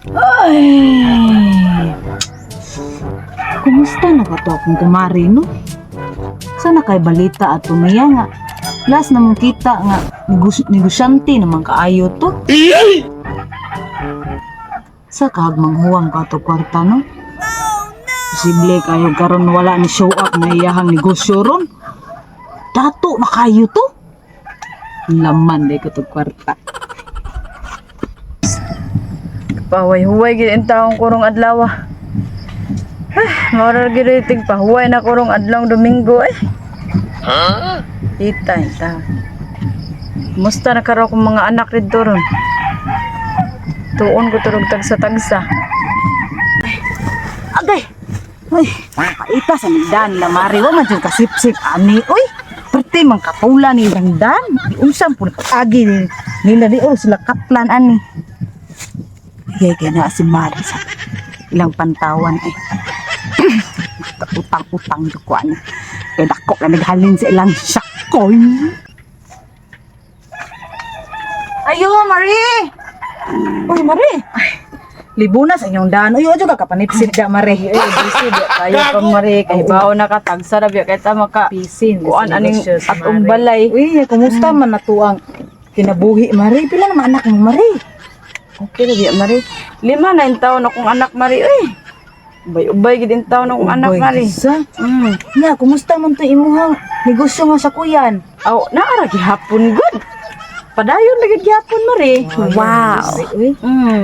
Ay! Kumusta na ka to akong kumari, no? Sana kay balita at tumaya nga. Last na mong kita nga, negosyante naman kaayo to. Sa kahagmang huwang ka to kwarta, no? Posible kayo karon wala ni show up na iyahang negosyo ron. Dato na kayo to. Laman day ko to kwarta. Pahuway-huway gid ang taong kurong adlaw. Mora gid tig pahuway na kurong adlaw Domingo eh. Ita. Musta na karo akong mga anak dito ron? Tuon ko turog tagsa-tagsa. Agay! Ay, kaita sa nagdan na mari. Wa man dyan kasip-sip ani. Uy, perte mang kapula ni Rangdan. Usam po agi nila di sila kaplan ani. Kaya na si Mari sa ilang pantawan ay utang-utang ko ani. Kaya dako na naghalin sa ilang syakoy. Ayo, Mari! Uy, Mari! Ay, libo na sa inyong daan. Uy, ojo ka kapanipsit da, Mari. Ay, busy biya tayo pang mari kay bao nakatagsa ra biya kay ta maka Pisin. kuan aning atong balay. Uy, kumusta man na to ang kinabuhi, Mari? Pila naman anak mo, Mari? Okay na biya mari. 5 na yung taon akong anak mari oy. Ubay-ubay gid yung taon akong anak mari. Isa? Nga, kumusta man to imuhang negosyo nga sa kuyan? Aw, naara gihapon good. Padayon na gid gihapon mari. Wow. Uy,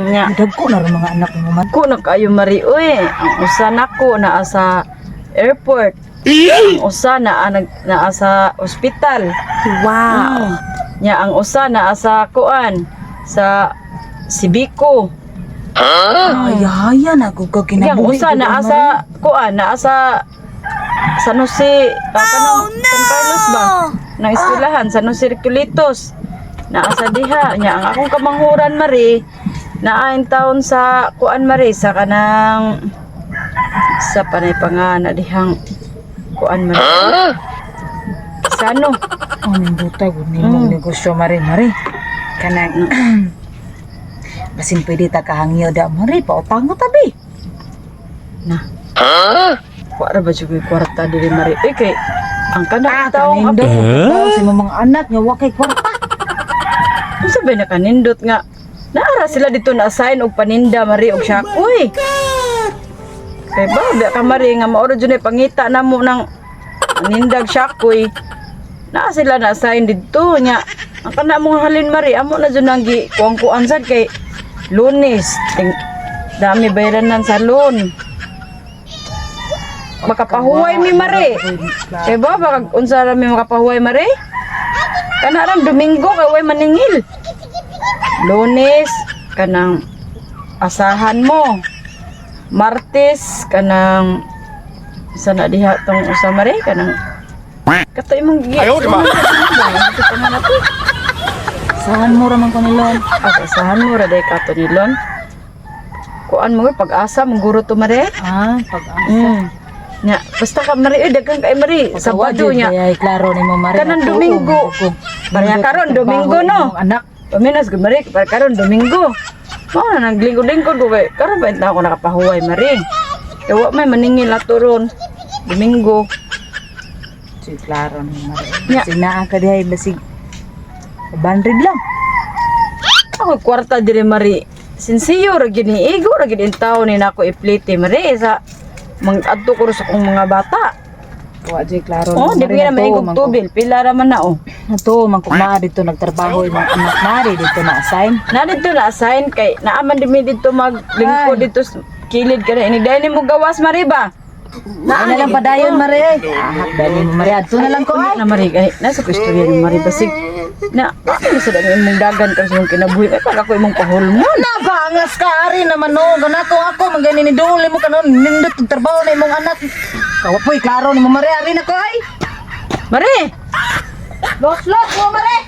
Nya. dagko na rin mga anak mo man. Ko na kayo mari oy. Ang usa nako naa sa airport. Ang usa naa sa ospital. Wow. Nya ang usa naa sa kuan sa Sibiko. Ay, haya na ko ka Yang kinabuhi. usa naa sa kuan naa sa San Jose, San Carlos ba? Nang eskwelahan San Jose Reculitos. Naa sa diha nya ang akong kamanghuran mari naa in taon sa kuan mari sa kanang sa panay pangana dihang kuan mari. Sano? Oh, nimbuta gud nimong negosyo, Mari. Kanang basin pwede ta kahangyo da, Mari. Pautang mo tabi. Na. Wala ba juga kwarta diri mari? Kay ang kanang taong Kanindot. Si mga anak nga wa kay kwarta. Kung sabay na kanindot nga, naara sila dito na assign og paninda mari og syakoy. Kay ba, biya ka mari nga maoro dyan pangita na mo ng panindag syakoy. Naa sila na assign dito nya. Ang kana mong halin mari, amo na dyan ang kuang-kuang sad kay Lunes. Dami bayranan sa loan. Makapahuway mi mari. Kay ba, baka unsa ra mi makapahuway mari? Kana ram Domingo kay way maningil. Lunes kanang asahan mo. Martes kanang sana diha tong usa mare kanang kato imong gi. Ayo di ba? Sahan mo ra man ko nilon. Asahan mo ra day kato nilon. Kuan mo pag-asa mong guro to mare. Pag-asa. Nya basta ka mari daghang kay mari Sabado nya. Ay, klaro nimo, Mari. Kanang Domingo. Barya karon Domingo no. Anak. Paminas ko mari para karon Domingo. Mao na naglingkod-lingkod ko kay karon ba ako nakapahuway mari. Kaya wa may maningil ato ron Domingo. Si klaro nimo, Mari. Nya. Sinaa ka dihay basig 100 lang. Ako kwarta diri mari. Sinsiyo ra gid ni igo ra gid in tawo ni nako iplite mari sa adto ko sa kong mga bata. Wa jay klaro. Oh, di ba na maigog tubil pila ra man na oh. Ato man ko na dito nagtrabaho imong anak, Mari, dito na assign. Na dito na assign kay naaman dimi dito maglingkod dito sa kilid kana ini dahil mo gawas mari ba? Na lang padayon, Mari. Ahak dali mo, Mari. Adto na lang ko ay. Na mari kay nasa ko istorya ni mari basig na ano sa dami imong dagan kasi imong kinabuhi kay pag ako imong pahulmo. Nabangas ka ari naman no. Ganako ako magani ni dole mo kanon nindot ang trabaho na imong anak. Kawapoy klaro ni mo, Mari, ari na ko ay. Mari, Los mo, Mari.